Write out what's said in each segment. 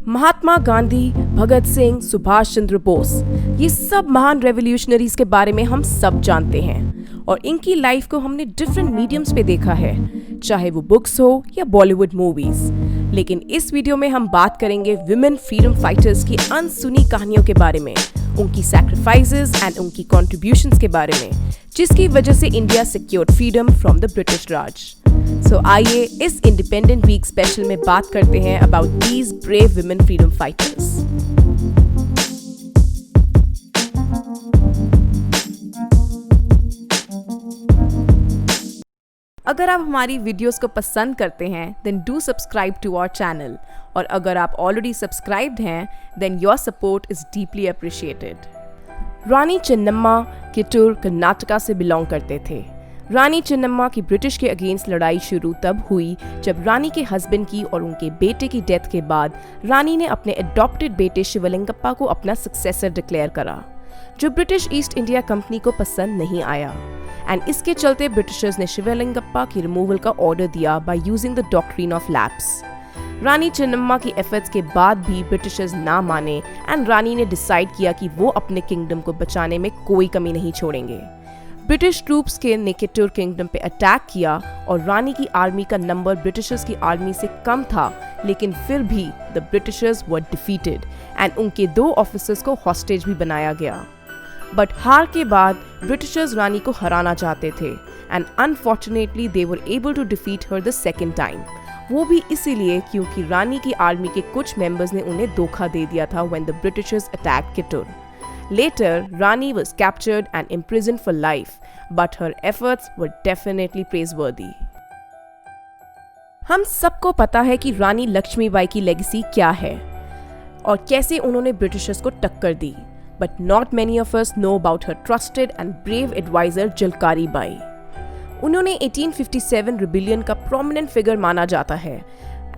महात्मा गांधी, भगत सिंह, सुभाष चंद्र बोस, ये सब महान रेवोल्यूशनरीज के बारे में हम सब जानते हैं और इनकी लाइफ को हमने डिफरेंट मीडियम्स पे देखा है, चाहे वो बुक्स हो या बॉलीवुड मूवीज। लेकिन इस वीडियो में हम बात करेंगे विमेन फ्रीडम फाइटर्स की अनसुनी कहानियों के बारे में, उनकी सैक्रिफाइसेस एंड उनकी कॉन्ट्रीब्यूशंस के बारे में, जिसकी वजह से India secured freedom from the British Raj. So आइए इस इंडिपेंडेंट वीक स्पेशल में बात करते हैं about these brave women freedom fighters. अगर आप हमारी वीडियोस को पसंद करते हैं then do subscribe to our channel, और अगर आप ऑलरेडी सब्सक्राइब्ड हैं then your support is deeply appreciated. Rani Chennamma Kittur, Karnataka से बिलोंग करते थे। रानी चेन्नम्मा की ब्रिटिश के अगेंस्ट लड़ाई शुरू तब हुई जब रानी के हस्बैंड की और उनके बेटे की डेथ के बाद रानी ने अपने अडॉप्टेड बेटे शिवलिंगप्पा को अपना सक्सेसर डिक्लेयर करा, जो ब्रिटिश ईस्ट इंडिया कंपनी को पसंद नहीं आया। एंड इसके चलते ब्रिटिशर्स ने शिवलिंगप्पा की रिमूवल का ऑर्डर दिया by using the doctrine of lapse. Rani Chennamma की एफर्ट्स के बाद भी ब्रिटिशर्स ना माने एंड रानी ने डिसाइड किया कि वो अपने किंगडम को बचाने में कोई कमी नहीं छोड़ेंगे। ब्रिटिश ट्रूप्स ने कित्तूर किंगडम पे अटैक किया और रानी की आर्मी का नंबर ब्रिटिशर्स की आर्मी से कम था, लेकिन फिर भी the Britishers were defeated and उनके 2 ऑफिसर्स को हॉस्टेज भी बनाया गया। बट हार के बाद ब्रिटिशर्स रानी को हराना चाहते थे and unfortunately they were able to defeat her the second time. वो भी इसीलिए क्योंकि रानी की आर्मी के कुछ मेंबर्स ने उन्हें धोखा दे दिया था when the Britishers attacked Kittur. Later, Rani was captured and imprisoned for life, but her efforts were definitely praiseworthy. हम सबको पता है कि रानी लक्ष्मीबाई की लेगेसी क्या है और कैसे उन्होंने ब्रिटिशर्स को टक्कर दी, but not many of us know about her trusted and brave advisor Jhalkari Bai. उन्होंने 1857 रिबेलियन का प्रोमिनेंट फिगर माना जाता है,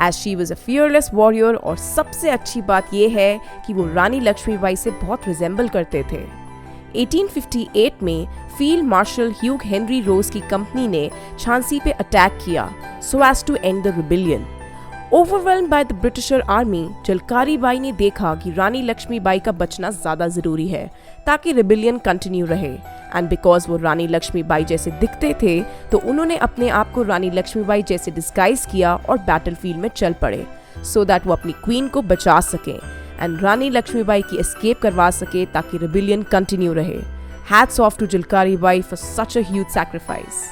as she was a fearless warrior, और सबसे अच्छी बात यह है कि वो रानी लक्ष्मीबाई से बहुत रिजेंबल करते थे। 1858 में फील्ड मार्शल ह्यूग हेनरी रोज की कंपनी ने झांसी पे अटैक किया so as to end the rebellion. Overwhelmed by the Britisher army, Jhalkari Bai ने देखा कि रानी लक्ष्मीबाई का बचना ज्यादा जरूरी है ताकि रिबेलियन कंटिन्यू रहे, एंड बिकॉज वो रानी लक्ष्मीबाई जैसे दिखते थे तो उन्होंने अपने आप को रानी लक्ष्मीबाई जैसे डिस्गाइज किया और बैटलफील्ड में चल पड़े सो दैट वो अपनी क्वीन को बचा सके एंड रानी लक्ष्मीबाई की एस्केप करवा सके ताकि रिबेलियन कंटिन्यू रहे। Hats off to Jhalkari Bai for such a huge sacrifice.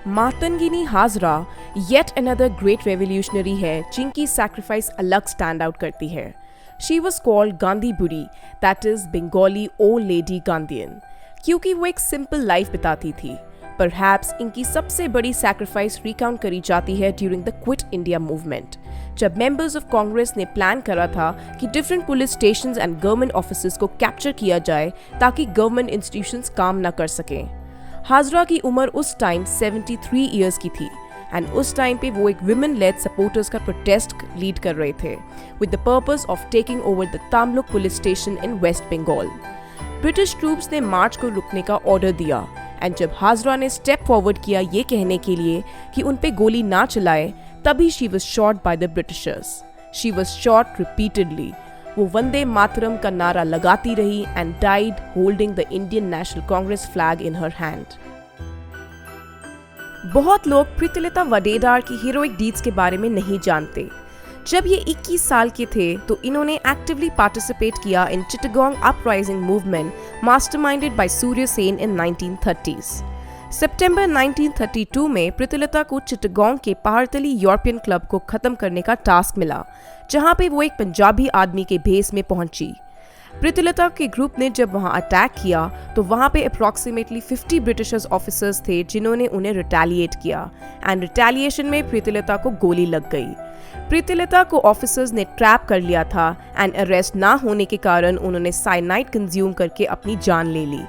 Matangini Hazra yet another great revolutionary है जिनकी सैक्रिफाइस अलग स्टैंड आउट करती है। She was called गांधी बुरी, that is Bengali old lady Gandhian, क्योंकि वो एक सिंपल लाइफ बिताती थी। Perhaps इनकी सबसे बड़ी सैक्रिफाइस रिकाउंट करी जाती है during the quit India movement, जब मेंबर्स ऑफ कांग्रेस ने प्लान करा था कि different police stations and government offices को कैप्चर किया जाए ताकि गवर्नमेंट इंस्टीट्यूशंस काम न कर सकें। हाजरा की उम्र उस टाइम 73 ईयर्स की थी एंड उस टाइम पे वो एक विमेन लेड सपोर्टर्स का प्रोटेस्ट लीड कर रहे थे with the purpose of taking over the Tamluk police station in West Bengal. British troops ने मार्च को रुकने का ऑर्डर दिया एंड जब हाजरा ने स्टेप फॉरवर्ड किया ये कहने के लिए कि उन पे गोली ना चलाए, तभी she was shot by the Britishers. She was shot repeatedly. वो वंदे मातरम का नारा लगाती रही and died holding the Indian national Congress flag in her hand. बहुत लोग प्रीतिलता वडेडार की हीरोइक डीड्स के बारे में नहीं जानते। जब ये 21 साल के थे तो इन्होंने एक्टिवली पार्टिसिपेट किया इन Chittagong uprising movement मास्टरमाइंडेड bye Surya Sen इन 1930s। सितंबर 1932 में प्रीतिलता को चिटागोंग के पहाड़तली यूरोपियन क्लब को खत्म करने का टास्क मिला, जहां पे वो एक पंजाबी आदमी के भेस में पहुंची। प्रीतिलता के ग्रुप ने जब वहां अटैक किया तो वहां पे अप्रॉक्सीमेटली 50 ब्रिटिशर्स ऑफिसर्स थे जिन्होंने उन्हें रिटेलिएट किया एंड रिटेलिएशन में प्रीतिलता को गोली लग गई। प्रीतिलता को ऑफिसर्स ने ट्रैप कर लिया था एंड अरेस्ट ना होने के कारण उन्होंने साइनाइड कंज्यूम करके अपनी जान ले ली।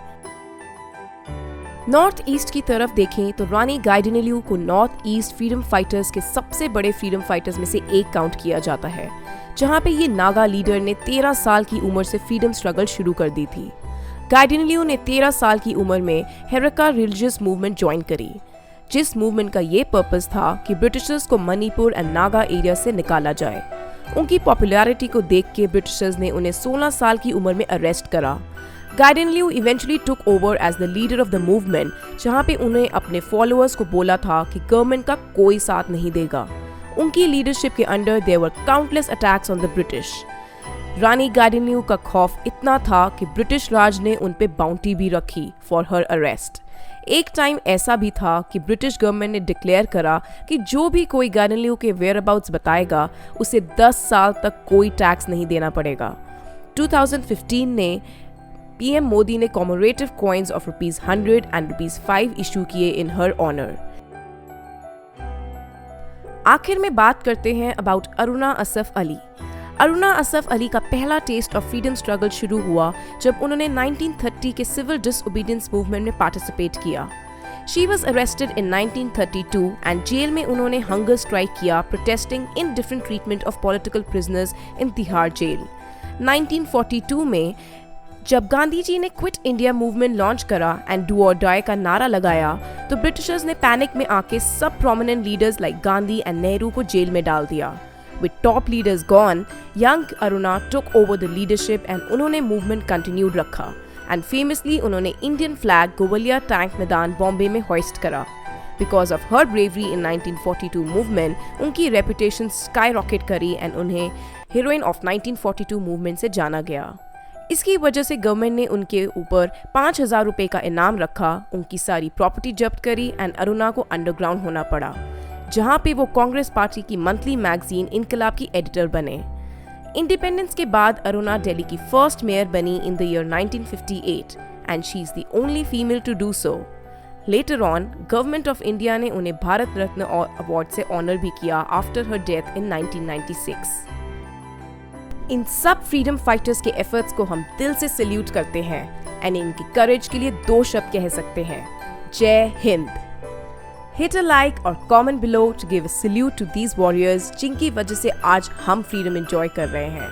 नॉर्थ ईस्ट की तरफ देखें तो रानी गाइडिनल्यू को नॉर्थ ईस्ट फ्रीडम फाइटर्स के सबसे बड़े फ्रीडम फाइटर्स में से एक काउंट किया जाता है, जहां पे ये नागा लीडर ने 13 साल की उम्र से फ्रीडम स्ट्रगल शुरू कर दी थी। गाइडिनल्यू ने 13 साल की उम्र में हेरका रिलीजियस मूवमेंट ज्वाइन करी। जिस मूवमेंट का ये पर्पस था कि ब्रिटिशर्स को मणिपुर एंड नागा एरिया से निकाला जाए। उनकी पॉपुलैरिटी को देख के ब्रिटिशर्स ने उन्हें 16 साल की उम्र में अरेस्ट करा। Gaidinliu eventually took over as the leader of the movement, जहां पे उन्हें अपने फॉलोअर्स को बोला था कि गवर्नमेंट का कोई साथ नहीं देगा। उनकी लीडरशिप के under there were countless attacks on the British. Rani Gaidinliu का खौफ इतना था कि ब्रिटिश राज ने उन पे बाउंटी भी रखी फॉर हर अरेस्ट। एक टाइम ऐसा भी था कि ब्रिटिश गवर्नमेंट ने डिक्लेयर करा कि जो भी कोई गाइडेन लियू के वेयरअबाउट्स बताएगा उसे 10 साल तक कोई टैक्स नहीं देना पड़ेगा। 2015 में पीएम मोदी ने commemorative coins of ₹100 and ₹5 issue किए इन हर ऑनर। आखिर में बात करते हैं अबाउट अरुणा असफ अली। अरुणा असफ अली का पहला टेस्ट ऑफ फ्रीडम स्ट्रगल शुरू हुआ जब उन्होंने 1930 के सिविल डिसओबीडियंस मूवमेंट में पार्टिसिपेट किया। She was arrested in 1932 and jail में उन्होंने हंगर स्ट्राइक किया, protesting in different treatment of political prisoners in Tihar jail. 1942 में जब गांधी जी ने क्विट इंडिया मूवमेंट लॉन्च करा एंड डू और डाई का नारा लगाया तो ब्रिटिशर्स ने पैनिक में आके सब prominent leaders like Gandhi and Nehru को जेल में डाल दिया। With top leaders gone, young Aruna took over the leadership and उन्होंने मूवमेंट कंटिन्यूड रखा एंड फेमसली उन्होंने इंडियन फ्लैग गोवलिया टैंक मैदान बॉम्बे में होइस्ट करा। Because of her bravery in 1942 movement उनकी रेपुटेशन स्काई रॉकेट करी एंड उन्हें हीरोइन ऑफ 1942 मूवमेंट से जाना गया। इसकी वजह से गवर्नमेंट ने उनके ऊपर 5,000 रुपए का इनाम रखा, उनकी सारी प्रॉपर्टी जब्त करी एंड अरुणा को अंडरग्राउंड होना पड़ा, जहां पे वो कांग्रेस पार्टी की मंथली मैगजीन इनकलाब की एडिटर बने। इंडिपेंडेंस के बाद अरुणा दिल्ली की फर्स्ट मेयर बनी in the year 1958 and she is the only female to do so. Later on government of India ने उन्हें भारत रत्न अवार्ड से ऑनर भी किया आफ्टर हर डेथ इन 1996। इन सब फ्रीडम फाइटर्स के एफर्ट्स को हम दिल से सैल्यूट करते हैं एंड इनकी करेज के लिए 2 शब्द कह सकते हैं, जय हिंद। हिट अ लाइक और comment below to give a salute to these warriors जिनकी वजह से आज हम फ्रीडम एंजॉय कर रहे हैं।